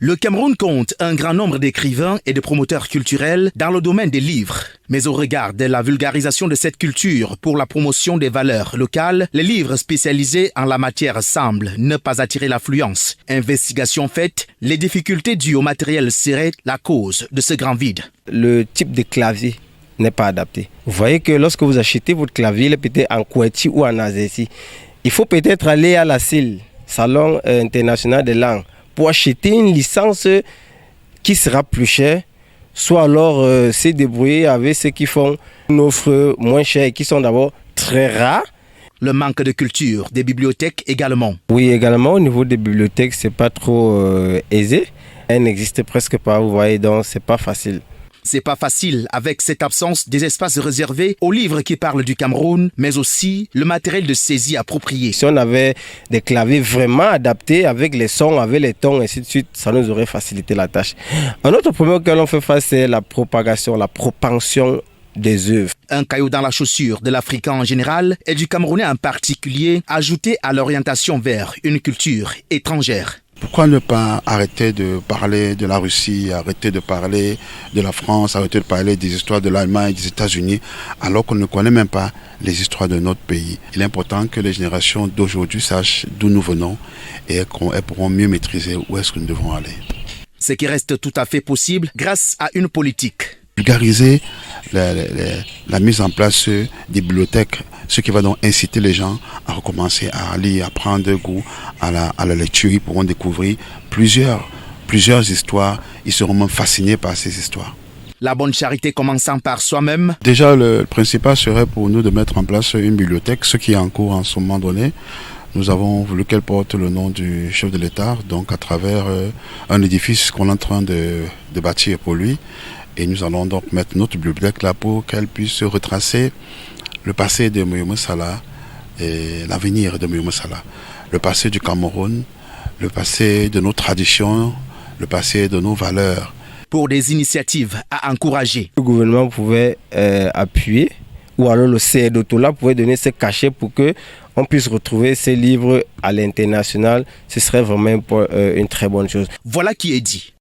Le Cameroun compte un grand nombre d'écrivains et de promoteurs culturels dans le domaine des livres. Mais au regard de la vulgarisation de cette culture pour la promotion des valeurs locales, les livres spécialisés en la matière semblent ne pas attirer l'affluence. Investigation faite, les difficultés dues au matériel seraient la cause de ce grand vide. Le type de clavier n'est pas adapté. Vous voyez que lorsque vous achetez votre clavier, il est peut-être en QWERTY ou en AZERTY. Il faut peut-être aller à la CIL, Salon international des langues, pour acheter une licence qui sera plus chère, soit alors se débrouiller avec ceux qui font une offre moins chère et qui sont d'abord très rares. Le manque de culture des bibliothèques également. Oui, également au niveau des bibliothèques, c'est pas trop aisé. Elles n'existent presque pas, vous voyez, donc c'est pas facile. C'est pas facile avec cette absence des espaces réservés aux livres qui parlent du Cameroun, mais aussi le matériel de saisie approprié. Si on avait des claviers vraiment adaptés avec les sons, avec les tons, et ainsi de suite, ça nous aurait facilité la tâche. Un autre problème auquel on fait face, c'est la propagation, la propension des œuvres. Un caillou dans la chaussure de l'Africain en général et du Camerounais en particulier, ajouté à l'orientation vers une culture étrangère. Pourquoi ne pas arrêter de parler de la Russie, arrêter de parler de la France, arrêter de parler des histoires de l'Allemagne et des États-Unis, alors qu'on ne connaît même pas les histoires de notre pays. Il est important que les générations d'aujourd'hui sachent d'où nous venons et qu'elles pourront mieux maîtriser où est-ce que nous devons aller. Ce qui reste tout à fait possible grâce à une politique. Vulgariser la mise en place des bibliothèques, ce qui va donc inciter les gens à recommencer à lire, à prendre goût à la lecture. Ils pourront découvrir plusieurs histoires. Ils seront même fascinés par ces histoires. La bonne charité commençant par soi-même. Déjà, le principal serait pour nous de mettre en place une bibliothèque, ce qui est en cours en ce moment donné. Nous avons voulu qu'elle porte le nom du chef de l'État, donc à travers un édifice qu'on est en train de bâtir pour lui. Et nous allons donc mettre notre bibliothèque là pour qu'elle puisse retracer le passé de Moyo Moussala et l'avenir de Moyo Moussala. Le passé du Cameroun, le passé de nos traditions, le passé de nos valeurs. Pour des initiatives à encourager. Le gouvernement pouvait appuyer, ou alors le CEDOTOLA pouvait donner ce cachet pour qu'on puisse retrouver ces livres à l'international. Ce serait vraiment une très bonne chose. Voilà qui est dit.